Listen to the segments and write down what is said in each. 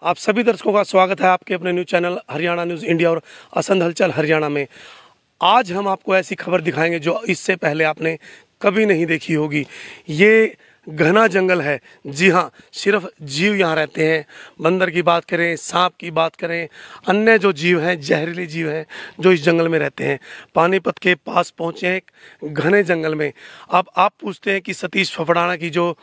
आप सभी दर्शकों का स्वागत है आपके अपने news channel Haryana news India और असंध हलचल हरियाणा में। आज हम आपको ऐसी खबर दिखाएंगे जो इससे पहले आपने कभी नहीं देखी होगी। ये घना जंगल है। जी हाँ, सिर्फ जीव यहाँ रहते हैं। बंदर की बात करें, सांप की बात करें, अन्य जो जीव हैं, जहरीले जीव हैं जो इस जंगल में रहते हैं। पानीपत के पास पहुँचे हैं घने जंगल में। अब आप पूछते हैं कि सतीश फफड़ाना की जो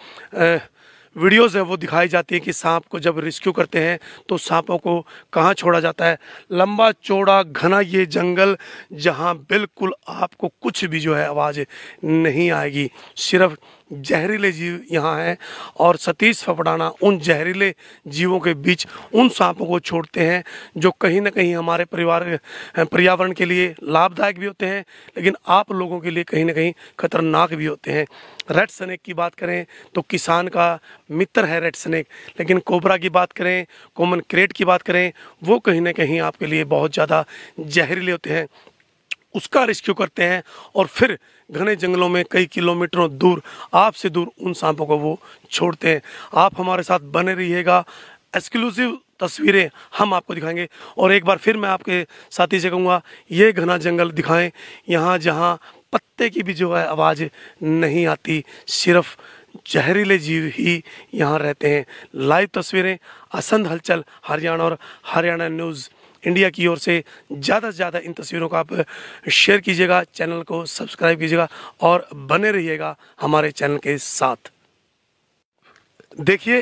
वीडियोज़ है वो दिखाई जाती है कि सांप को जब रेस्क्यू करते हैं तो सांपों को कहाँ छोड़ा जाता है। लंबा चौड़ा घना ये जंगल जहाँ बिल्कुल आपको कुछ भी जो है आवाज़ नहीं आएगी, सिर्फ जहरीले जीव यहाँ हैं। और सतीश फफड़ाना उन जहरीले जीवों के बीच उन सांपों को छोड़ते हैं जो कहीं ना कहीं हमारे पर्यावरण के लिए लाभदायक भी होते हैं, लेकिन आप लोगों के लिए कहीं ना कहीं खतरनाक भी होते हैं। रेड स्नेक की बात करें तो किसान का मित्र है रेड स्नेक, लेकिन कोबरा की बात करें, कॉमन क्रेट की बात करें, वो कहीं ना कहीं आपके लिए बहुत ज़्यादा जहरीले होते हैं। उसका रेस्क्यू करते हैं और फिर घने जंगलों में कई किलोमीटरों दूर, आपसे दूर उन सांपों को वो छोड़ते हैं। आप हमारे साथ बने रहिएगा, एक्सक्लूसिव तस्वीरें हम आपको दिखाएंगे। और एक बार फिर मैं आपके साथी से कहूँगा, ये घना जंगल दिखाएं यहाँ जहाँ पत्ते की भी जो है आवाज़ नहीं आती, सिर्फ जहरीले जीव ही यहाँ रहते हैं। लाइव तस्वीरें असंध हलचल हरियाणा और हरियाणा न्यूज़ इंडिया की ओर से ज़्यादा इन तस्वीरों को आप शेयर कीजिएगा, चैनल को सब्सक्राइब कीजिएगा और बने रहिएगा हमारे चैनल के साथ। देखिए,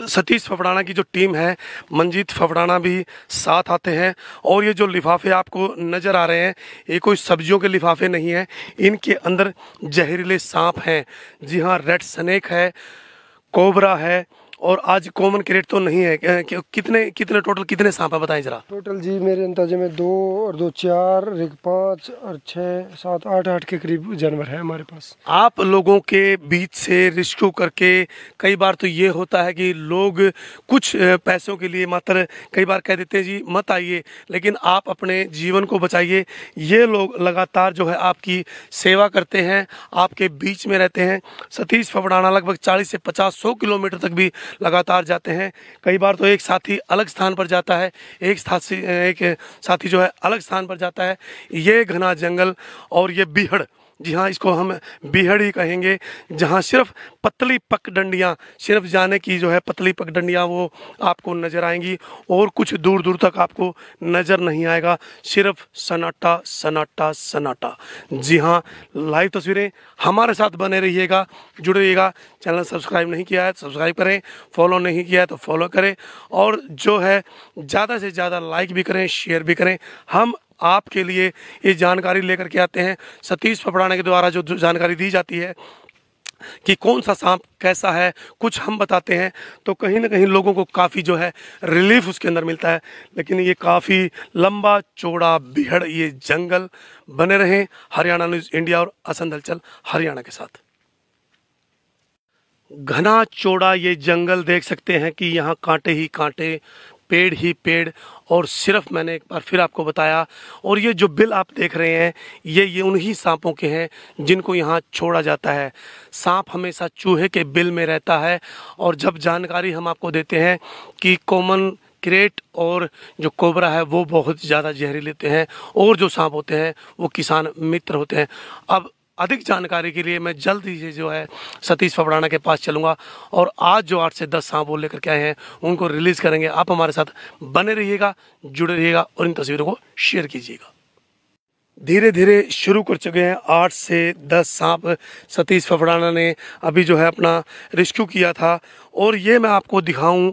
सतीश फफड़ाना की जो टीम है, मंजीत फफड़ाना भी साथ आते हैं। और ये जो लिफाफे आपको नज़र आ रहे हैं, ये कोई सब्जियों के लिफाफे नहीं हैं, इनके अंदर जहरीले सांप हैं। जी हाँ, रेड स्नेक है, कोबरा है और आज कॉमन क्रेट तो नहीं है। कितने टोटल कितने सांप है बताएं जरा। टोटल जी मेरे अंदाजे में 2 और 2 4 और 1 5 और 6 7 8 के करीब जानवर है हमारे पास। आप लोगों के बीच से रेस्क्यू करके कई बार तो ये होता है कि लोग कुछ पैसों के लिए मात्र कई बार कह देते हैं जी मत आइए, लेकिन आप अपने जीवन को बचाइए। ये लोग लगातार जो है आपकी सेवा करते हैं, आपके बीच में रहते हैं। सतीश फफड़ाना लगभग 40 से 50-100 किलोमीटर तक भी लगातार जाते हैं। कई बार तो एक साथी अलग स्थान पर जाता है, एक साथी जो है अलग स्थान पर जाता है। ये घना जंगल और ये बीहड़, जी हाँ इसको हम बीहड़ ही कहेंगे, जहाँ सिर्फ पतली पगडंडियाँ, सिर्फ जाने की जो है पतली पगडंडियाँ वो आपको नज़र आएंगी और कुछ दूर दूर तक आपको नज़र नहीं आएगा, सिर्फ सन्नाटा सन्नाटा सन्नाटा। जी हाँ, लाइव तस्वीरें हमारे साथ बने रहिएगा, जुड़े रहिएगा। चैनल सब्सक्राइब नहीं किया है तो सब्सक्राइब करें, फॉलो नहीं किया है तो फॉलो करें और जो है ज़्यादा से ज़्यादा लाइक भी करें, शेयर भी करें। हम आपके लिए ये जानकारी लेकर के आते हैं। सतीश फफड़ाना के द्वारा जो जानकारी दी जाती है कि कौन सा सांप कैसा है, कुछ हम बताते हैं तो कहीं ना कहीं लोगों को काफ़ी जो है रिलीफ उसके अंदर मिलता है। लेकिन ये काफ़ी लंबा चौड़ा बीहड़ ये जंगल। बने रहें हरियाणा न्यूज़ इंडिया और असंध हलचल हरियाणा के साथ। घना चौड़ा ये जंगल देख सकते हैं कि यहाँ कांटे ही कांटे, पेड़ ही पेड़। और सिर्फ मैंने एक बार फिर आपको बताया, और ये जो बिल आप देख रहे हैं ये उन्हीं सांपों के हैं जिनको यहाँ छोड़ा जाता है। सांप हमेशा चूहे के बिल में रहता है। और जब जानकारी हम आपको देते हैं कि कॉमन क्रेट और जो कोबरा है वो बहुत ज़्यादा जहरीले होते हैं और जो सांप होते हैं वो किसान मित्र होते हैं। अब अधिक जानकारी के लिए मैं जल्दी से जो है सतीश फफड़ाना के पास चलूँगा और आज जो 8 से 10 सांप वो लेकर के आए हैं उनको रिलीज़ करेंगे। आप हमारे साथ बने रहिएगा, जुड़े रहिएगा और इन तस्वीरों को शेयर कीजिएगा। धीरे धीरे शुरू कर चुके हैं 8 से 10 सांप सतीश फफड़ाना ने अभी जो है अपना रेस्क्यू किया था। और ये मैं आपको दिखाऊं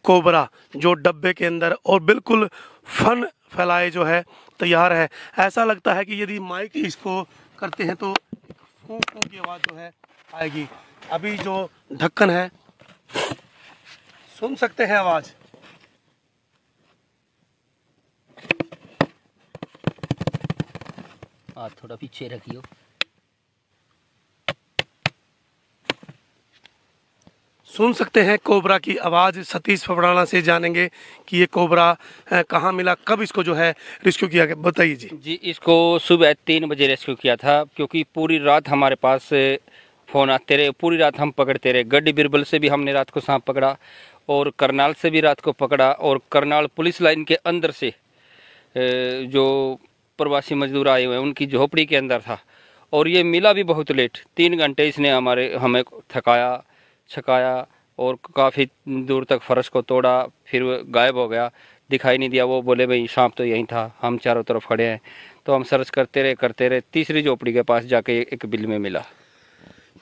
कोबरा जो डब्बे के अंदर और बिल्कुल फन फैलाए जो है तैयार है। ऐसा लगता है कि यदि माइक इसको करते हैं तो फूं फूं की आवाज़ जो है आएगी। अभी जो ढक्कन है सुन सकते हैं आवाज़। थोड़ा पीछे रखियो। सुन सकते हैं कोबरा की आवाज़। सतीश फफड़ाना से जानेंगे कि ये कोबरा कहाँ मिला, कब इसको जो है रेस्क्यू किया गया, बताइए जी। जी, इसको सुबह 3 बजे रेस्क्यू किया था, क्योंकि पूरी रात हमारे पास फ़ोन आते रहे, पूरी रात हम पकड़ते रहे। गड्डी बिरबल से भी हमने रात को सांप पकड़ा और करनाल से भी रात को पकड़ा, और करनाल पुलिस लाइन के अंदर से जो प्रवासी मजदूर आए हुए हैं उनकी झोपड़ी के अंदर था, और ये मिला भी बहुत लेट। 3 घंटे इसने हमें थकाया छकाया, और काफ़ी दूर तक फर्श को तोड़ा, फिर गायब हो गया, दिखाई नहीं दिया। वो बोले भाई सांप तो यहीं था, हम चारों तरफ खड़े हैं। तो हम सर्च करते रहे, तीसरी झोपड़ी के पास जाके एक बिल में मिला।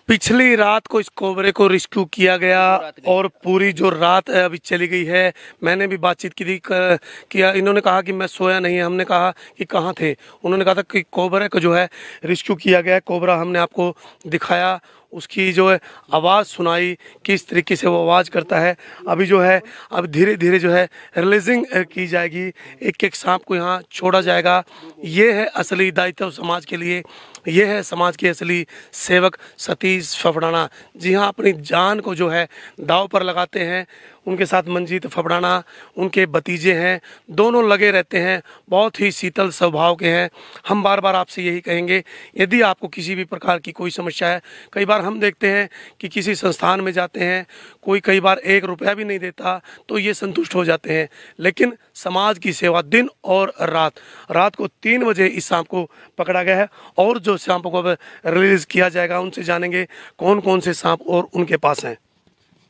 पिछली रात को इस कोबरे को रेस्क्यू किया गया और पूरी जो रात अभी चली गई है। मैंने भी बातचीत की थी किया, इन्होंने कहा कि मैं सोया नहीं। हमने कहा कि कहाँ थे, उन्होंने कहा था कि कोबरे को जो है रेस्क्यू किया गया है। कोबरा हमने आपको दिखाया, उसकी जो है आवाज़ सुनाई, किस तरीके से वो आवाज़ करता है। अभी जो है अब धीरे धीरे जो है रिलीजिंग की जाएगी, एक एक सांप को यहाँ छोड़ा जाएगा। ये है असली दायित्व समाज के लिए, ये है समाज के असली सेवक सतीश फफड़ाना। जी हाँ, अपनी जान को जो है दांव पर लगाते हैं। उनके साथ मंजीत फफड़ाना उनके भतीजे हैं, दोनों लगे रहते हैं, बहुत ही शीतल स्वभाव के हैं। हम बार बार आपसे यही कहेंगे, यदि आपको किसी भी प्रकार की कोई समस्या है, कई बार हम देखते हैं कि किसी संस्थान में जाते हैं, कोई कई बार 1 रुपया भी नहीं देता तो ये संतुष्ट हो जाते हैं, लेकिन समाज की सेवा दिन और रात को 3 बजे इस सांप को पकड़ा गया है। और जो सांपों को अब रिलीज किया जाएगा उनसे जानेंगे कौन कौन से सांप और उनके पास हैं।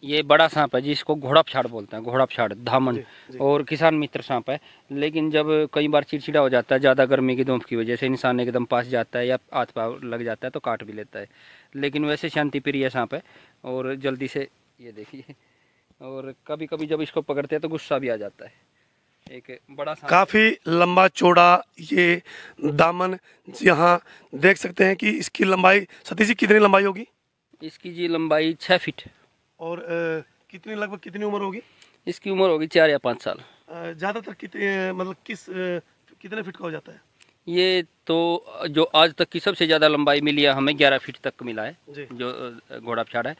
ये बड़ा सांप है जिसको घोड़ा पछाड़ बोलते हैं, घोड़ा पछाड़ धामन, और किसान मित्र सांप है। लेकिन जब कई बार चिड़चिड़ा हो जाता है, ज़्यादा गर्मी की धूप की वजह से इंसान एकदम पास जाता है या हाथ पाँव लग जाता है तो काट भी लेता है। लेकिन वैसे शांति प्रिय सांप है और जल्दी से, ये देखिए, और कभी कभी जब इसको पकड़ते हैं तो गुस्सा भी आ जाता है। एक बड़ा सांप, काफ़ी लंबा चौड़ा ये दामन, यहाँ देख सकते हैं कि इसकी लंबाई, सतीश जी कितनी लंबाई होगी? इसकी जी लंबाई 6 फीट। और कितनी लगभग कितनी उम्र होगी? इसकी उम्र होगी 4 या 5 साल। ज़्यादातर कितने मतलब कितने फीट का हो जाता है? ये तो जो आज तक की सबसे ज़्यादा लंबाई मिली है हमें 11 फीट तक मिला है जो घोड़ा पछाड़ है,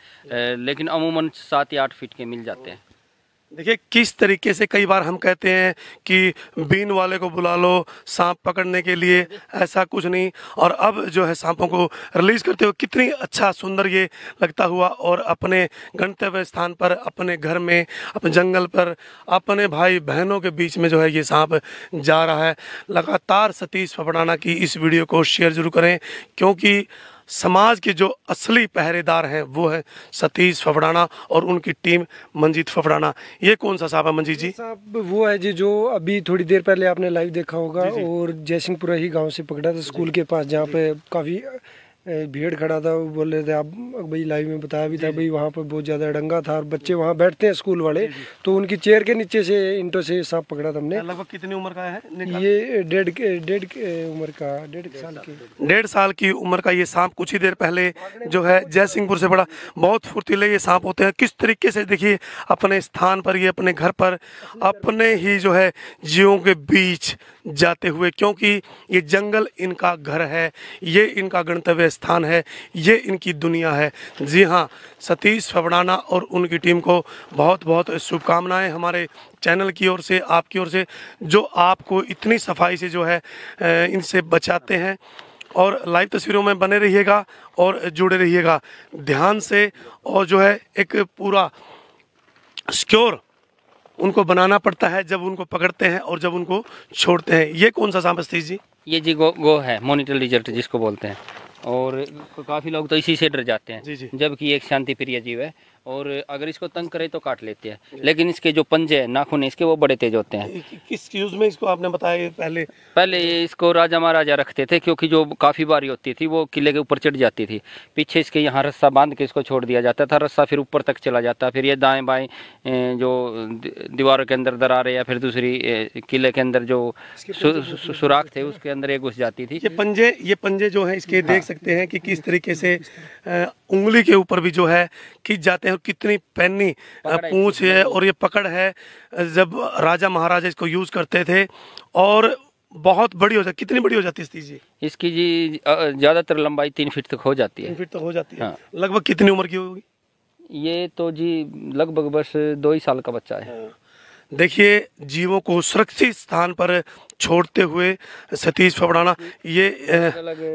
लेकिन अमूमन 7 या 8 फीट के मिल जाते हैं। देखिए किस तरीके से कई बार हम कहते हैं कि बीन वाले को बुला लो सांप पकड़ने के लिए, ऐसा कुछ नहीं। और अब जो है सांपों को रिलीज करते हुए कितनी अच्छा सुंदर ये लगता हुआ, और अपने गंतव्य स्थान पर, अपने घर में, अपने जंगल पर, अपने भाई बहनों के बीच में जो है ये सांप जा रहा है। लगातार सतीश फफड़ाना की इस वीडियो को शेयर जरूर करें, क्योंकि समाज के जो असली पहरेदार हैं वो है सतीश फफड़ाना और उनकी टीम मंजीत फफड़ाना। ये कौन सा सांप है मंजीत जी? सांप वो है जी जो अभी थोड़ी देर पहले आपने लाइव देखा होगा, और जयसिंहपुरा ही गांव से पकड़ा था, स्कूल के पास, जहाँ पे काफ़ी भीड़ खड़ा था। वो बोल रहे थे, आप भाई लाइव में बताया भी था भाई, वहाँ पर बहुत ज़्यादा डंगा था और बच्चे वहाँ बैठते हैं स्कूल वाले, तो उनकी चेयर के नीचे से इंटो से सांप पकड़ा था हमने। लगभग कितनी उम्र का है? ये डेढ़ उम्र का, 1.5 साल की उम्र का ये सांप कुछ ही देर पहले जो है जयसिंहपुर से बड़ा। बहुत फुर्तीले ये सांप होते हैं। किस तरीके से देखिए अपने स्थान पर, ये अपने घर पर, अपने ही जो है जीवों के बीच जाते हुए, क्योंकि ये जंगल इनका घर है, ये इनका गंतव्य स्थान है, ये इनकी दुनिया है। जी हाँ, सतीश फफड़ाना और उनकी टीम को बहुत बहुत शुभकामनाएं हमारे चैनल की ओर से, आपकी ओर से, जो आपको इतनी सफाई से जो है इनसे बचाते हैं। और लाइव तस्वीरों में बने रहिएगा और जुड़े रहिएगा ध्यान से। और जो है एक पूरा सिक्योर उनको बनाना पड़ता है जब उनको पकड़ते हैं और जब उनको छोड़ते हैं। ये कौन सा सांप है सतीश जी? ये जी गो है, मॉनिटर लिजर्ट जिसको बोलते हैं, और काफ़ी लोग तो इसी से डर जाते हैं। जी। जबकि एक शांति प्रिय जीव है, और अगर इसको तंग करे तो काट लेते हैं। लेकिन इसके जो पंजे हैं, नाखून इसके, वो बड़े तेज होते हैं। किस यूज में इसको आपने बताया? पहले इसको राजा महाराजा रखते थे, क्योंकि जो काफ़ी बारी होती थी वो किले के ऊपर चढ़ जाती थी। पीछे इसके यहाँ रस्सा बांध के इसको छोड़ दिया जाता था, रस्सा फिर ऊपर तक चला जाता, फिर ये दाएं बाएं जो दीवारों के अंदर दरारें या फिर दूसरी किले के अंदर जो सुराख थे उसके अंदर ये घुस जाती थी। ये पंजे जो हैं इसके देख सकते हैं कि किस तरीके से उंगली के ऊपर भी जो है खींच जाते हैं, कितनी पैनी पूंछ है और ये पकड़ है। जब राजा महाराजा इसको यूज करते थे, और बहुत बड़ी हो जाती, कितनी बड़ी हो जाती है जी? इसकी जी ज्यादातर लंबाई 3 फीट तक हो जाती है। 3 फीट तक हो जाती है। हाँ। लगभग कितनी उम्र की होगी ये? तो जी लगभग बस 2 ही साल का बच्चा है। हाँ। देखिए जीवों को सुरक्षित स्थान पर छोड़ते हुए सतीश फफड़ाना, ये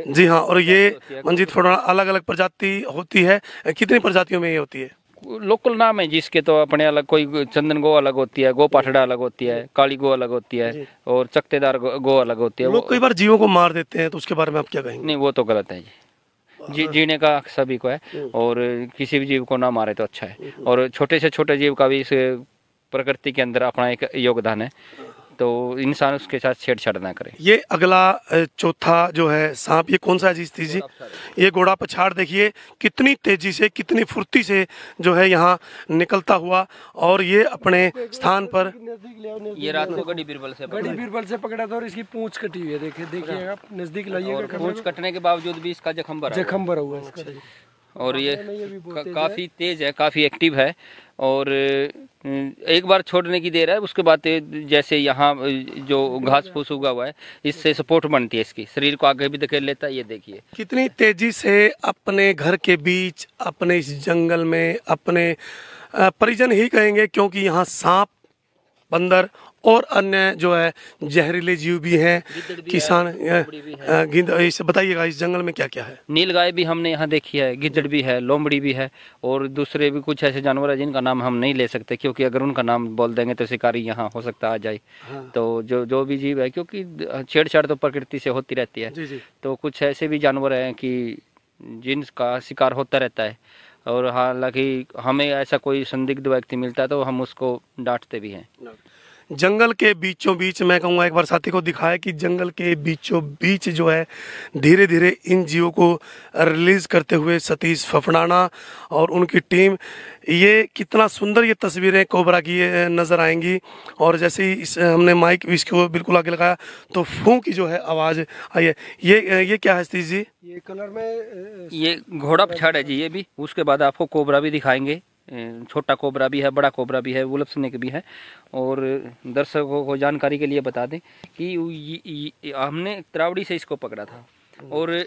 जी हाँ, और ये मंजीत फफड़ाना अलग अलग प्रजाति होती है। कितनी प्रजातियों में ये होती है? लोकल नाम है जिसके, तो अपने अलग, कोई चंदन गो अलग होती है, गो पाठड़ा अलग होती है, काली गो अलग होती है, और चकतेदार गो अलग होती है। लोग कई बार जीवों को मार देते हैं, तो उसके बारे में आप क्या कहेंगे? नहीं, वो तो गलत है जी। जीने का हक सभी को है, और किसी भी जीव को ना मारे तो अच्छा है। और छोटे से छोटे जीव का भी इस प्रकृति के अंदर अपना एक योगदान है, तो इंसान उसके साथ छेड़छाड़ ना करे। ये अगला चौथा जो है सांप, ये कौन सा है जी? ये घोड़ा पछाड़ देखिए कितनी तेजी से, कितनी फुर्ती से जो है यहाँ निकलता हुआ, और ये अपने स्थान पर। ये रात को गड़ी बीरबल से पकड़ा था, और इसकी पूंछ कटी हुई है। देखिए आप नजदीक लाइएगा। पूंछ कटने के बावजूद भी इसका जख्म भरा हुआ है इसका। और ये काफ़ी तेज है, काफ़ी एक्टिव है, और एक बार छोड़ने की देर है, उसके बाद जैसे यहाँ जो घास फूस उगा हुआ है, इससे सपोर्ट बनती है, इसकी शरीर को आगे भी धकेल लेता है। ये देखिए कितनी तेजी से अपने घर के बीच, अपने इस जंगल में, अपने परिजन ही कहेंगे, क्योंकि यहाँ सांप, बंदर और अन्य जो है जहरीले जीव भी हैं। किसान गिद्ध, इसे बताइएगा इस जंगल में क्या क्या है? नीलगाय भी हमने यहाँ देखी है, गिद्धड़ भी है, लोमड़ी भी है, और दूसरे भी कुछ ऐसे जानवर है जिनका नाम हम नहीं ले सकते, क्योंकि अगर उनका नाम बोल देंगे तो शिकारी यहाँ हो सकता आ जाए। तो जो भी जीव है, क्योंकि छेड़छाड़ तो प्रकृति से होती रहती है, तो कुछ ऐसे भी जानवर हैं कि जिनका शिकार होता रहता है, और हालांकि हमें ऐसा कोई संदिग्ध व्यक्ति मिलता है तो हम उसको डांटते भी हैं। जंगल के बीचों बीच, मैं कहूँगा एक बार साथी को दिखाया कि जंगल के बीचों बीच जो है धीरे धीरे इन जीवों को रिलीज करते हुए सतीश फफड़ाना और उनकी टीम, ये कितना सुंदर ये तस्वीरें कोबरा की नज़र आएंगी। और जैसे ही हमने माइक इसको बिल्कुल आगे लगाया तो फूं की जो है आवाज़ आई है। ये क्या है सतीश जी? ये कलर में ये घोड़ा पछाड़ है जी। ये भी, उसके बाद आपको कोबरा भी दिखाएंगे, छोटा कोबरा भी है, बड़ा कोबरा भी है, वुल्फ स्नेक भी है। और दर्शकों को जानकारी के लिए बता दें कि हमने त्रावड़ी से इसको पकड़ा था, और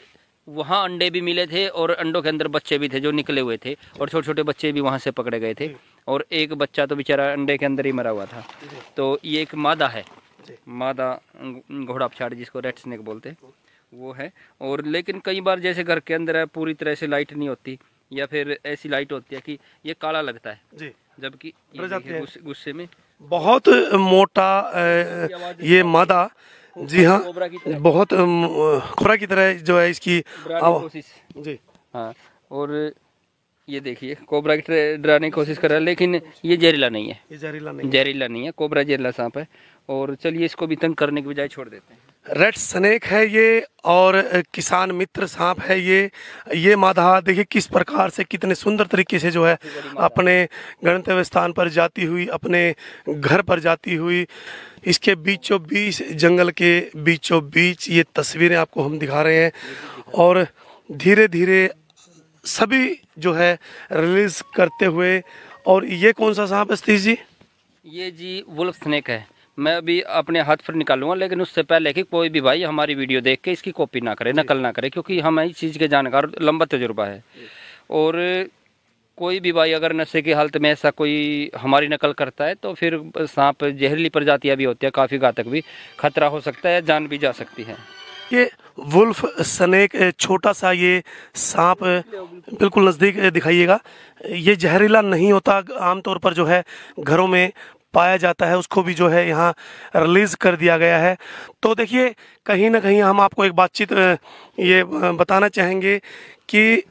वहाँ अंडे भी मिले थे, और अंडों के अंदर बच्चे भी थे जो निकले हुए थे, और छोटे छोटे बच्चे भी वहाँ से पकड़े गए थे, और एक बच्चा तो बेचारा अंडे के अंदर ही मरा हुआ था। तो ये एक मादा है, मादा घोड़ा पछाड़ जिसको रेड स्नेक बोलते हैं, वो है। और लेकिन कई बार जैसे घर के अंदर है, पूरी तरह से लाइट नहीं होती, या फिर ऐसी लाइट होती है कि ये काला लगता है जी, जबकि गुस्से में बहुत मोटा ये मादा, जी हाँ, बहुत कोबरा की तरह जो है इसकी कोशिश जी हाँ। और ये देखिए कोबरा की डराने की कोशिश कर रहा है, लेकिन ये जहरीला नहीं है, जहरीला नहीं है, कोबरा जहरीला सांप है। और चलिए इसको भी तंग करने की बजाय छोड़ देते हैं। रेड स्नेक है ये, और किसान मित्र सांप है ये मादा देखिए किस प्रकार से, कितने सुंदर तरीके से जो है अपने गंतव्य स्थान पर जाती हुई, अपने घर पर जाती हुई, इसके बीचों बीच, जंगल के बीचों बीच ये तस्वीरें आपको हम दिखा रहे हैं। और धीरे धीरे सभी जो है रिलीज करते हुए। और ये कौन सा सांप है सतीश जी? ये जी वुल्फ स्नेक है। मैं अभी अपने हाथ पर निकालूंगा, लेकिन उससे पहले कि कोई भी भाई हमारी वीडियो देख के इसकी कॉपी ना करे, नकल ना करे, क्योंकि हमें इस चीज़ के जानकार, लंबा तजुर्बा है। और कोई भी भाई अगर नशे की हालत में ऐसा कोई हमारी नकल करता है तो फिर सांप, जहरीली प्रजातियाँ भी होती है, काफ़ी घातक भी, खतरा हो सकता है, जान भी जा सकती है। ये वुल्फ स्नेक छोटा सा ये सांप बिल्कुल नज़दीक दिखाइएगा, ये जहरीला नहीं होता, आमतौर पर जो है घरों में पाया जाता है, उसको भी जो है यहाँ रिलीज़ कर दिया गया है। तो देखिए कहीं ना कहीं हम आपको एक बातचीत ये बताना चाहेंगे कि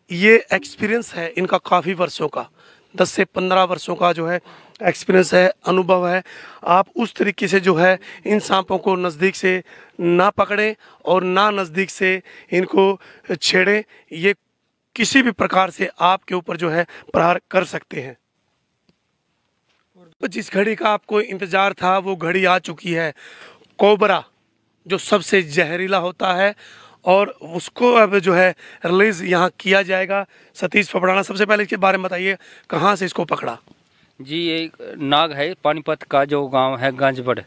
ये एक्सपीरियंस है इनका काफ़ी वर्षों का, 10 से 15 वर्षों का जो है एक्सपीरियंस है, अनुभव है। आप उस तरीके से जो है इन सांपों को नज़दीक से ना पकड़ें और ना नज़दीक से इनको छेड़ें, ये किसी भी प्रकार से आपके ऊपर जो है प्रहार कर सकते हैं। जिस घड़ी का आपको इंतज़ार था वो घड़ी आ चुकी है। कोबरा जो सबसे जहरीला होता है और उसको अब जो है रिलीज़ यहाँ किया जाएगा। सतीश फफड़ाना, सबसे पहले इसके बारे में बताइए, कहाँ से इसको पकड़ा? जी ये नाग है, पानीपत का जो गांव है गांजबड़,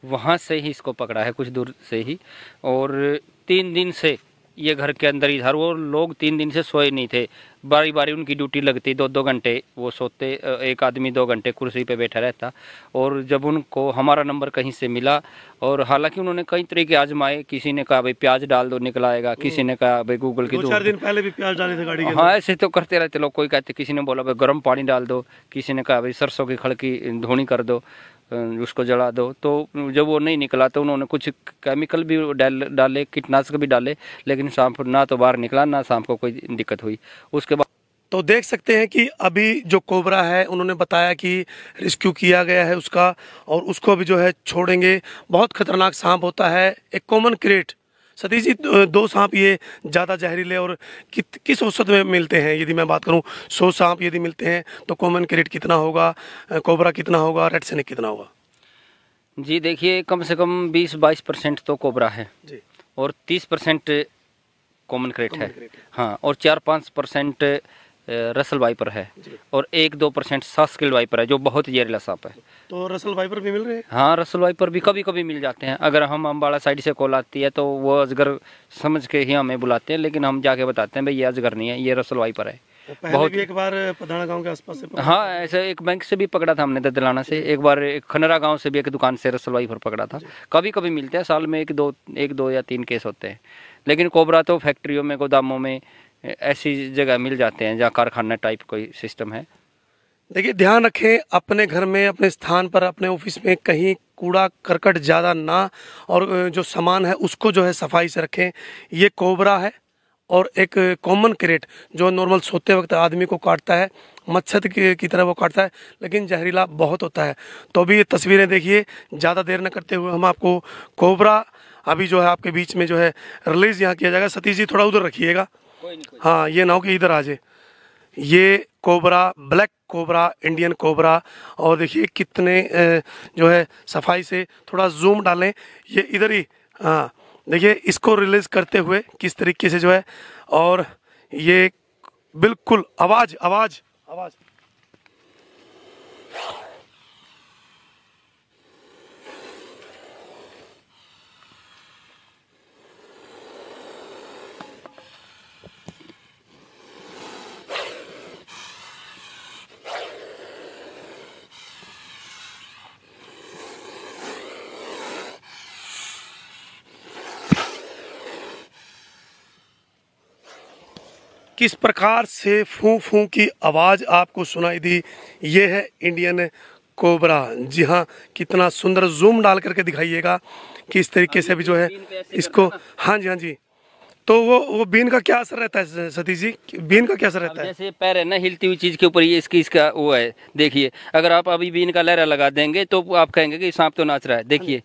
वहाँ से ही इसको पकड़ा है, कुछ दूर से ही। और 3 दिन से ये घर के अंदर ही था। वो लोग 3 दिन से सोए नहीं थे, बारी बारी उनकी ड्यूटी लगती, 2-2 घंटे वो सोते, एक आदमी 2 घंटे कुर्सी पे बैठा रहता। और जब उनको हमारा नंबर कहीं से मिला, और हालांकि उन्होंने कई तरीके आजमाए, किसी ने कहा भाई प्याज डाल दो निकल आएगा, किसी ने कहा भाई गूगल की 2-4 दिन पहले भी प्याज डाले थे गाड़ी के हाँ ऐसे तो करते रहते लोग। कोई कहते, किसी ने बोला भाई गर्म पानी डाल दो, किसी ने कहा भाई सरसों की खल की धुनी कर दो, उसको जला दो। तो जब वो नहीं निकला तो उन्होंने कुछ केमिकल भी डाले, कीटनाशक भी डाले, लेकिन शाम को ना तो बाहर निकला, ना शाम को कोई दिक्कत हुई। उसके बाद तो देख सकते हैं कि अभी जो कोबरा है उन्होंने बताया कि रेस्क्यू किया गया है उसका, और उसको अभी जो है छोड़ेंगे। बहुत खतरनाक सांप होता है एक कॉमन क्रेट। सतीश जी, 2 सांप ये ज़्यादा जहरीले और किस औसत में मिलते हैं? यदि मैं बात करूं 100 सांप यदि मिलते हैं तो कॉमन क्रेट कितना होगा, कोबरा कितना होगा, रेड स्नेक कितना होगा? जी देखिए, कम से कम 20-22% तो कोबरा है जी, और 30% कॉमन क्रेट है। हाँ, और 4-5% रसल वाइपर है, और 1-2% सास्किल वाइपर है जो बहुत जहरीला सांप है। तो रसल वाइपर भी मिल रहे हैं? हाँ, रसल वाइपर भी कभी कभी मिल जाते हैं। अगर हम अम्बाड़ा साइड से कॉल आती है तो वो अजगर समझ के ही हमें बुलाते हैं, लेकिन हम जाके बताते हैं भाई ये अजगर नहीं है, ये रसल वाइपर है। बहुत एक बार पधाना गांव के आसपास से हाँ, ऐसे एक बैंक से भी पकड़ा था हमने, ददलाना से। एक बार एक खनरा गांव से भी एक दुकान से रसल वाइपर पकड़ा था। कभी कभी मिलते हैं, साल में 1-2 या 3 केस होते हैं। लेकिन कोबरा तो फैक्ट्रियों में, गोदामों में, ऐसी जगह मिल जाते हैं जहाँ कारखाना टाइप कोई सिस्टम है। देखिए, ध्यान रखें अपने घर में, अपने स्थान पर, अपने ऑफिस में कहीं कूड़ा करकट ज़्यादा ना, और जो सामान है उसको जो है सफाई से रखें। ये कोबरा है और एक कॉमन क्रेट जो नॉर्मल सोते वक्त आदमी को काटता है, मच्छर की तरह वो काटता है, लेकिन जहरीला बहुत होता है। तो अभी ये तस्वीरें देखिए, ज़्यादा देर न करते हुए हम आपको कोबरा अभी जो है आपके बीच में जो है रिलीज़ यहाँ किया जाएगा। सतीश जी थोड़ा उधर रखिएगा। हाँ, ये ना हो कि इधर आ जाए। ये cobra, black cobra, Indian cobra, और देखिए कितने जो है सफाई से, थोड़ा जूम डालें, ये इधर ही। हाँ, देखिए इसको रिलीज करते हुए किस तरीके से जो है, और ये बिल्कुल आवाज आवाज आवाज किस प्रकार से फूं फूं की आवाज़ आपको सुनाई दी। ये है इंडियन कोबरा। जी हाँ, कितना सुंदर, जूम डाल करके दिखाइएगा कि इस तरीके से भी जो है इसको। हाँ जी, हाँ जी। तो वो बीन का क्या असर रहता है सतीश जी? बीन का क्या असर रहता है? जैसे पैर है ना, हिलती हुई चीज के ऊपर ये इसका वो है। देखिए, अगर आप अभी बीन का लहरा लगा देंगे तो आप कहेंगे कि सांप तो नाच रहा है। देखिए,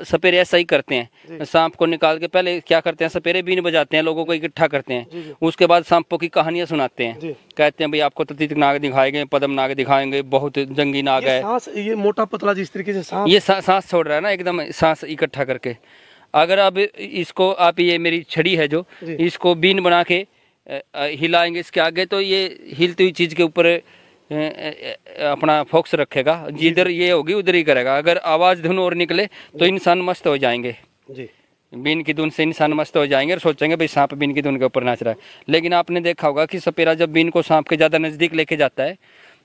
सपेरे ऐसा ही करते हैं। सांप को निकाल के पहले क्या करते हैं, सपेरे बीन बजाते हैं, लोगों को इकट्ठा करते हैं। उसके बाद सांपों की कहानियां सुनाते हैं। कहते हैं भाई आपको तो तीत नाग दिखाएंगे, पद्म नाग दिखाएंगे, बहुत जंगी नाग है। ये मोटा पतला जिस तरीके से सांप ये सांस छोड़ रहा है ना, एकदम सांस इकट्ठा करके। अगर अब इसको आप, ये मेरी छड़ी है जो, इसको बीन बना के हिलाएंगे इसके आगे, तो ये हिलती हुई चीज के ऊपर अपना फोकस रखेगा। जिधर ये होगी उधर ही करेगा। अगर आवाज धुन और निकले तो इंसान मस्त हो जाएंगे। जी, बीन की धुन से इंसान मस्त हो जाएंगे और सोचेंगे भाई सांप बीन की धुन के ऊपर नाच रहा है। लेकिन आपने देखा होगा कि सपेरा जब बीन को सांप के ज्यादा नजदीक लेके जाता है,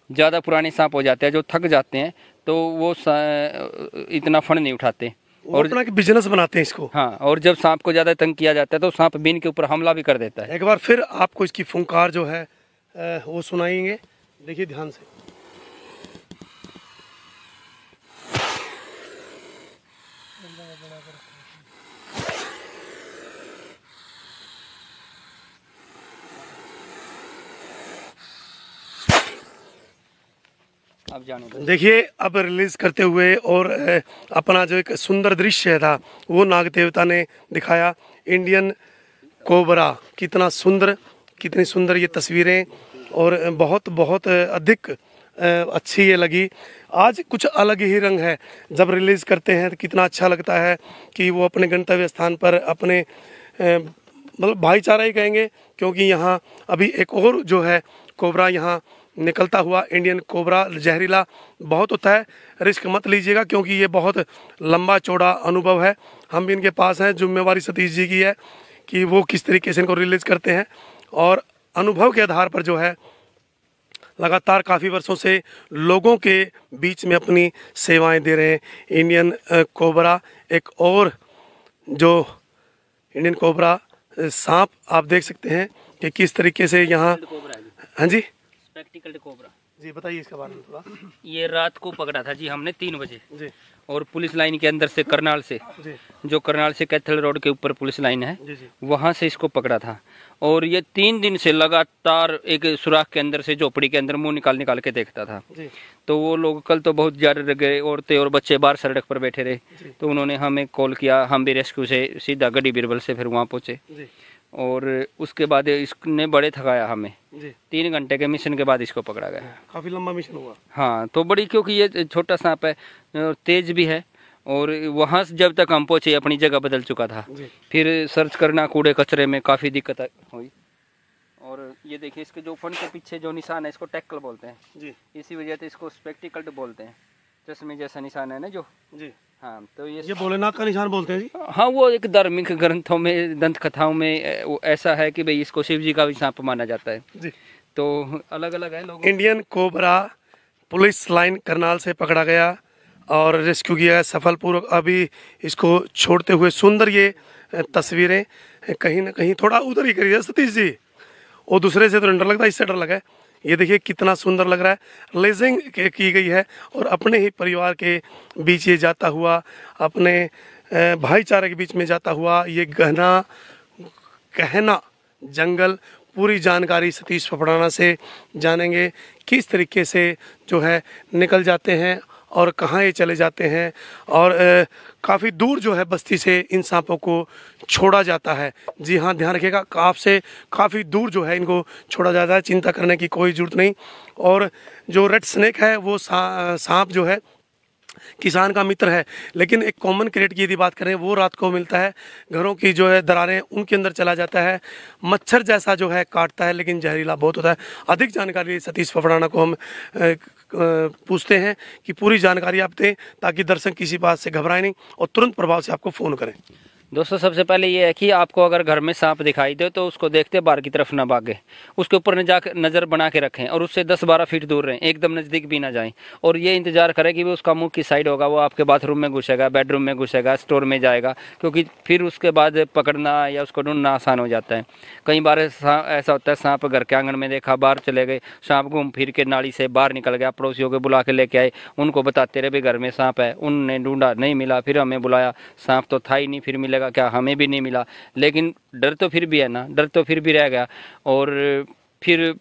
ज्यादा पुराने सांप हो जाते हैं जो थक जाते हैं, तो वो इतना फन नहीं उठाते और अपना बिजनेस बनाते हैं इसको। हाँ, और जब सांप को ज्यादा तंग किया जाता है तो सांप बीन के ऊपर हमला भी कर देता है। एक बार फिर आपको इसकी फुंकार जो है वो सुनाएंगे, देखिए ध्यान से। अब जाने देखिए, अब रिलीज करते हुए और अपना जो एक सुंदर दृश्य था वो नाग देवता ने दिखाया। इंडियन कोबरा, कितना सुंदर, कितनी सुंदर ये तस्वीरें, और बहुत बहुत अधिक अच्छी ये लगी। आज कुछ अलग ही रंग है, जब रिलीज़ करते हैं तो कितना अच्छा लगता है कि वो अपने गंतव्य स्थान पर अपने मतलब भाईचारा ही कहेंगे, क्योंकि यहाँ अभी एक और जो है कोबरा यहाँ निकलता हुआ, इंडियन कोबरा जहरीला बहुत होता है। रिस्क मत लीजिएगा क्योंकि ये बहुत लंबा चौड़ा अनुभव है। हम भी इनके पास हैं, जिम्मेवारी सतीश जी की है कि वो किस तरीके से इनको रिलीज करते हैं, और अनुभव के आधार पर जो है लगातार काफ़ी वर्षों से लोगों के बीच में अपनी सेवाएं दे रहे हैं। इंडियन कोबरा एक और जो इंडियन कोबरा सांप आप देख सकते हैं कि किस तरीके से यहाँ। हाँ जी, स्पेक्टिकल्ड कोबरा जी बताइए इसके बारे में थोड़ा। ये रात को पकड़ा था जी हमने 3 बजे जी और पुलिस लाइन के अंदर से करनाल से, जी जो करनाल से कैथल रोड के ऊपर पुलिस लाइन है, जी जी वहाँ से इसको पकड़ा था। और ये 3 दिन से लगातार एक सुराख के अंदर से झोपड़ी के अंदर मुंह निकाल निकाल के देखता था। जी तो वो लोग कल तो बहुत ज़्यादा रह गए, औरतें और बच्चे बाहर सड़क पर बैठे रहे। तो उन्होंने हमें कॉल किया, हम भी रेस्क्यू से सीधा गड्डी बीरबल से फिर वहाँ पहुँचे। जी और उसके बाद इसने बड़े थकाया हमें। जी 3 घंटे के मिशन के बाद इसको पकड़ा गया। काफ़ी लंबा मिशन हुआ। हाँ, तो बड़ी, क्योंकि ये छोटा सांप है और तेज भी है, और वहाँ से जब तक हम पहुँचे अपनी जगह बदल चुका था। जी फिर सर्च करना कूड़े कचरे में काफ़ी दिक्कत हुई। और ये देखिए इसके जो फन के पीछे जो निशान है इसको टैकल बोलते हैं जी इसी वजह से इसको स्पेक्टिकल्ड बोलते हैं, चश्मे जैसा निशान है ना जो। जी हाँ, तो ये भोलेनाथ का निशान बोलते हैं जी। हाँ, वो एक धार्मिक ग्रंथों में, दंत कथाओं में वो ऐसा है कि भाई इसको शिव जी का भी सांप माना जाता है। जी तो अलग अलग है लोग। Indian cobra police line Karnal से पकड़ा गया और रेस्क्यू किया गया सफलपूर्वक। अभी इसको छोड़ते हुए सुंदर ये तस्वीरें, कहीं ना कहीं थोड़ा उधर ही करिए सतीश जी, वो दूसरे से तो डर लगता है, इससे डर लगा है। ये देखिए कितना सुंदर लग रहा है, लेजिंग की गई है और अपने ही परिवार के बीच ये जाता हुआ, अपने भाईचारे के बीच में जाता हुआ ये गहना जंगल। पूरी जानकारी सतीश फफड़ाना से जानेंगे किस तरीके से जो है निकल जाते हैं और कहाँ ये चले जाते हैं, और काफ़ी दूर जो है बस्ती से इन सांपों को छोड़ा जाता है। जी हाँ, ध्यान रखिएगा, आपसे काफ़ी दूर जो है इनको छोड़ा जाता है, चिंता करने की कोई ज़रूरत नहीं। और जो रेड स्नेक है वो सांप जो है किसान का मित्र है, लेकिन एक कॉमन क्रेट की यदि बात करें वो रात को मिलता है, घरों की जो है दरारें उनके अंदर चला जाता है, मच्छर जैसा जो है काटता है लेकिन जहरीला बहुत होता है। अधिक जानकारी सतीश फफड़ाना को हम पूछते हैं कि पूरी जानकारी आप दें ताकि दर्शक किसी बात से घबराए नहीं और तुरंत प्रभाव से आपको फ़ोन करें। दोस्तों, सबसे पहले ये है कि आपको अगर घर में सांप दिखाई दे तो उसको देखते बाहर की तरफ ना भागे, उसके ऊपर नज़र बना के रखें और उससे 10-12 फीट दूर रहें, एकदम नज़दीक भी ना जाएं। और ये इंतजार करें कि वो उसका मुंह किस साइड होगा, वो आपके बाथरूम में घुसेगा, बेडरूम में घुसेगा, स्टोर में जाएगा, क्योंकि फिर उसके बाद पकड़ना या उसको ढूंढना आसान हो जाता है। कई बार ऐसा होता है सांप घर के आंगन में देखा, बाहर चले गए, सांप घूम फिर के नाली से बाहर निकल गया, पड़ोसियों को बुला के लेके आए, उनको बताते रहे भाई घर में सांप है, उनने ढूंढा नहीं मिला, फिर हमें बुलाया, सांप तो था ही नहीं, फिर मिलेगा क्या, हमें भी नहीं मिला। लेकिन डर तो फिर भी है ना, डर तो फिर भी रह गया। और फिर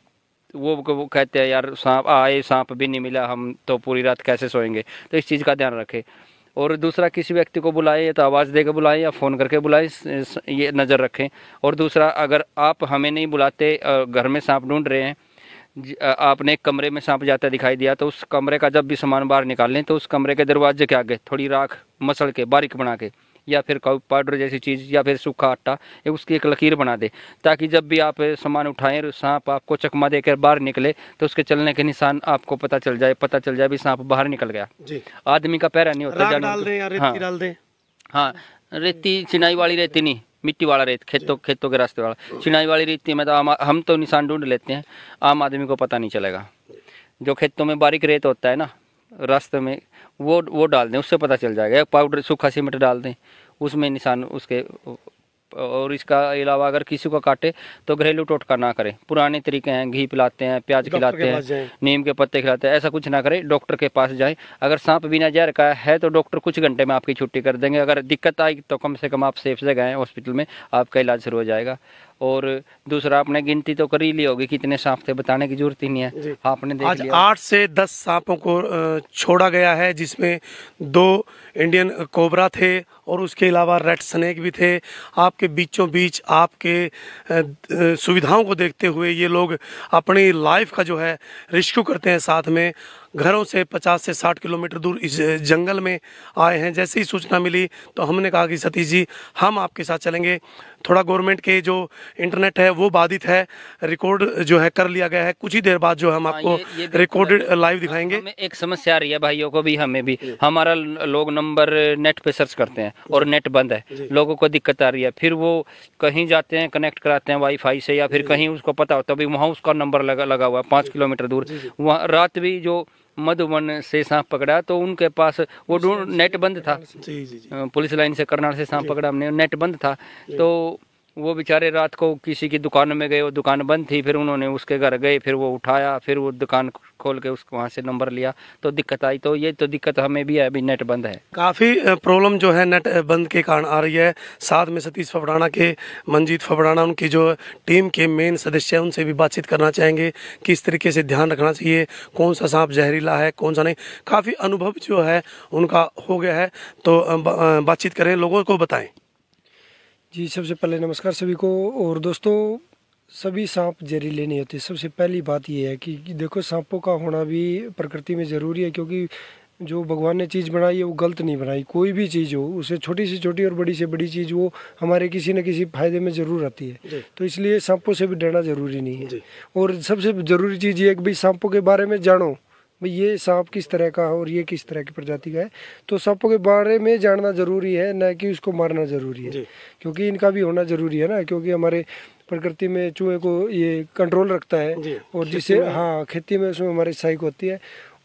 वो कहते हैं यार सांप आए, सांप भी नहीं मिला, हम तो पूरी रात कैसे सोएंगे। तो इस चीज़ का ध्यान रखें। और दूसरा, किसी व्यक्ति को बुलाए या तो आवाज़ दे के बुलाएं या फ़ोन करके बुलाएं, ये नज़र रखें। और दूसरा, अगर आप हमें नहीं बुलाते, घर में सांप ढूंढ रहे हैं, आपने एक कमरे में सांप जाता दिखाई दिया, तो उस कमरे का जब भी सामान बाहर निकाल लें तो उस कमरे के दरवाजे के आगे थोड़ी राख मसल के बारीक बना के, या फिर पाउडर जैसी चीज़ या फिर सूखा आटा, उसकी एक लकीर बना दे, ताकि जब भी आप सामान उठाएं सांप आपको चकमा देकर बाहर निकले तो उसके चलने के निशान आपको पता चल जाए भी सांप बाहर निकल गया। जी। आदमी का पैरा नहीं होता, डाल दें या रेती डाल दें। हाँ, रेती, चिनाई वाली रेती नहीं, मिट्टी वाला रेत, खेतों के रास्ते वाला। चिनाई वाली रेती में तो हम तो निशान ढूंढ लेते हैं, आम आदमी को पता नहीं चलेगा। जो खेतों में बारीक रेत होता है ना रास्ते में, वो डाल दें, उससे पता चल जाएगा। पाउडर सूखा सीमेंट डाल दें, उसमें निशान उसके। और इसका अलावा अगर किसी को काटे तो घरेलू टोटका ना करें। पुराने तरीके हैं, घी पिलाते हैं, प्याज खिलाते हैं, नीम के पत्ते खिलाते हैं, ऐसा कुछ ना करें, डॉक्टर के पास जाएं। अगर सांप बिना जहर का है तो डॉक्टर कुछ घंटे में आपकी छुट्टी कर देंगे। अगर दिक्कत आई तो कम से कम आप सेफ जगह हैं हॉस्पिटल में, आपका इलाज शुरू हो जाएगा। और दूसरा, आपने गिनती तो कर ही ली होगी कितने सांप थे, बताने की जरूरत ही नहीं है, आपने देख लिया। 8 से 10 सांपों को छोड़ा गया है, जिसमें 2 इंडियन कोबरा थे और उसके अलावा रेड स्नेक भी थे। आपके बीचों बीच आपके सुविधाओं को देखते हुए ये लोग अपनी लाइफ का जो है रेस्क्यू करते हैं। साथ में घरों से 50 से 60 किलोमीटर दूर इस जंगल में आए हैं। जैसे ही सूचना मिली तो हमने कहा कि सतीश जी हम आपके साथ चलेंगे। थोड़ा गवर्नमेंट के जो इंटरनेट है वो बाधित है, रिकॉर्ड जो है कर लिया गया है। कुछ ही देर बाद जो हम आपको रिकॉर्डेड लाइव दिखाएंगे। हमें एक समस्या आ रही है भाइयों को भी, हमें भी, हमारा लोग नंबर नेट पे सर्च करते हैं और नेट बंद है, लोगों को दिक्कत आ रही है। फिर वो कहीं जाते हैं, कनेक्ट कराते हैं वाईफाई से, या फिर कहीं उसको पता होता है भी वहाँ उसका नंबर लगा हुआ है 5 किलोमीटर दूर। वहाँ रात भी जो मधुबन से सांप पकड़ा तो उनके पास वो नेट बंद था। पुलिस लाइन से करनाल से सांप पकड़ा हमने, नेट बंद था। तो वो बेचारे रात को किसी की दुकान में गए, वो दुकान बंद थी, फिर उन्होंने उसके घर गए, फिर वो उठाया, फिर वो दुकान खोल के उसको वहाँ से नंबर लिया तो दिक्कत आई। तो ये तो दिक्कत हमें भी है, अभी नेट बंद है। काफ़ी प्रॉब्लम जो है नेट बंद के कारण आ रही है। साथ में सतीश फबड़ाना के मंजीत फबड़ाना उनकी जो टीम के मेन सदस्य हैं उनसे भी बातचीत करना चाहेंगे, किस तरीके से ध्यान रखना चाहिए, कौन सा सांप जहरीला है कौन सा नहीं। काफ़ी अनुभव जो है उनका हो गया है, तो बातचीत करें, लोगों को बताएं। जी सबसे पहले नमस्कार सभी को। और दोस्तों, सभी सांप जहरीले नहीं होते। सबसे पहली बात ये है कि देखो सांपों का होना भी प्रकृति में ज़रूरी है, क्योंकि जो भगवान ने चीज़ बनाई है वो गलत नहीं बनाई। कोई भी चीज़ हो, उसे छोटी से छोटी और बड़ी से बड़ी चीज़ वो हमारे किसी न किसी फायदे में ज़रूर आती है। तो इसलिए सांपों से भी डरना ज़रूरी नहीं है। और सबसे ज़रूरी चीज़ ये है कि भाई सांपों के बारे में जानो, भाई ये सांप किस तरह का है और ये किस तरह की प्रजाति का है। तो सांपों के बारे में जानना ज़रूरी है, न कि उसको मारना ज़रूरी है, क्योंकि इनका भी होना ज़रूरी है ना। क्योंकि हमारे प्रकृति में चूहे को ये कंट्रोल रखता है, और जिससे हाँ खेती में उसमें हमारी सहायक होती है।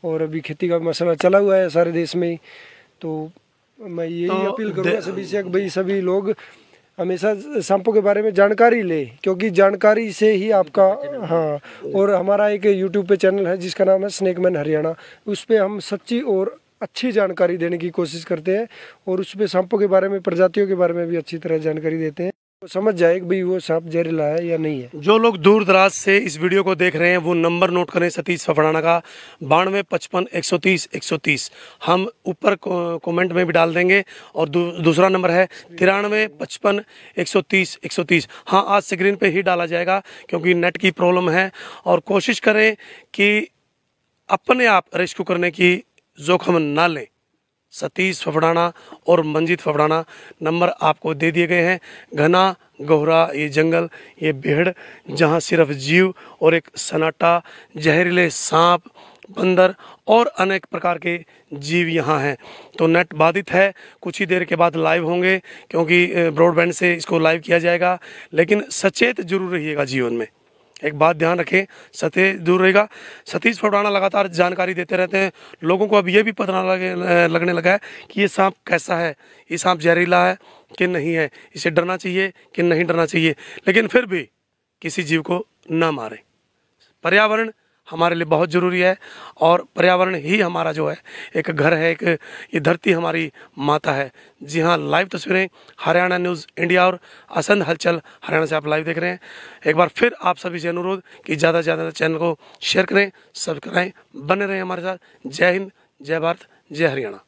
और अभी खेती का मसला चला हुआ है सारे देश में, तो मैं यही अपील करूँगा सभी से कि भाई सभी लोग हमेशा सांपों के बारे में जानकारी ले, क्योंकि जानकारी से ही आपका हाँ। और हमारा एक यूट्यूब पे चैनल है जिसका नाम है स्नेकमैन हरियाणा, उस पर हम सच्ची और अच्छी जानकारी देने की कोशिश करते हैं, और उस पर सांपों के बारे में, प्रजातियों के बारे में भी अच्छी तरह जानकारी देते हैं, तो समझ जाए कि भाई वो सांप जहरीला है या नहीं है। जो लोग दूर दराज से इस वीडियो को देख रहे हैं वो नंबर नोट करें सतीश फफड़ाना का 92 55 130 130। हम ऊपर कमेंट में भी डाल देंगे। और दूसरा नंबर है 93 55 130 130। हाँ, आज स्क्रीन पे ही डाला जाएगा क्योंकि नेट की प्रॉब्लम है। और कोशिश करें कि अपने आप रेस्क्यू करने की जोखिम ना लें। सतीश फफड़ाना और मंजीत फफड़ाना नंबर आपको दे दिए गए हैं। घना गहरा ये जंगल, ये बेहड़, जहां सिर्फ जीव और एक सन्नाटा, जहरीले सांप, बंदर और अनेक प्रकार के जीव यहाँ हैं। तो नेट बाधित है, कुछ ही देर के बाद लाइव होंगे क्योंकि ब्रॉडबैंड से इसको लाइव किया जाएगा। लेकिन सचेत जरूर रहिएगा जीवन में, एक बात ध्यान रखें, सतह दूर रहेगा। सतीश फफड़ाना लगातार जानकारी देते रहते हैं। लोगों को अब ये भी पता लगने लगा है कि ये सांप कैसा है, ये सांप जहरीला है कि नहीं है, इसे डरना चाहिए कि नहीं डरना चाहिए। लेकिन फिर भी किसी जीव को ना मारें। पर्यावरण हमारे लिए बहुत ज़रूरी है, और पर्यावरण ही हमारा जो है एक घर है, एक ये धरती हमारी माता है। जी हाँ, लाइव तस्वीरें हरियाणा न्यूज़ इंडिया और असंध हलचल हरियाणा से आप लाइव देख रहे हैं। एक बार फिर आप सभी से अनुरोध कि ज़्यादा से ज़्यादा चैनल को शेयर करें, सब्सक्राइब, बने रहें हमारे साथ। जय हिंद, जय भारत, जय हरियाणा।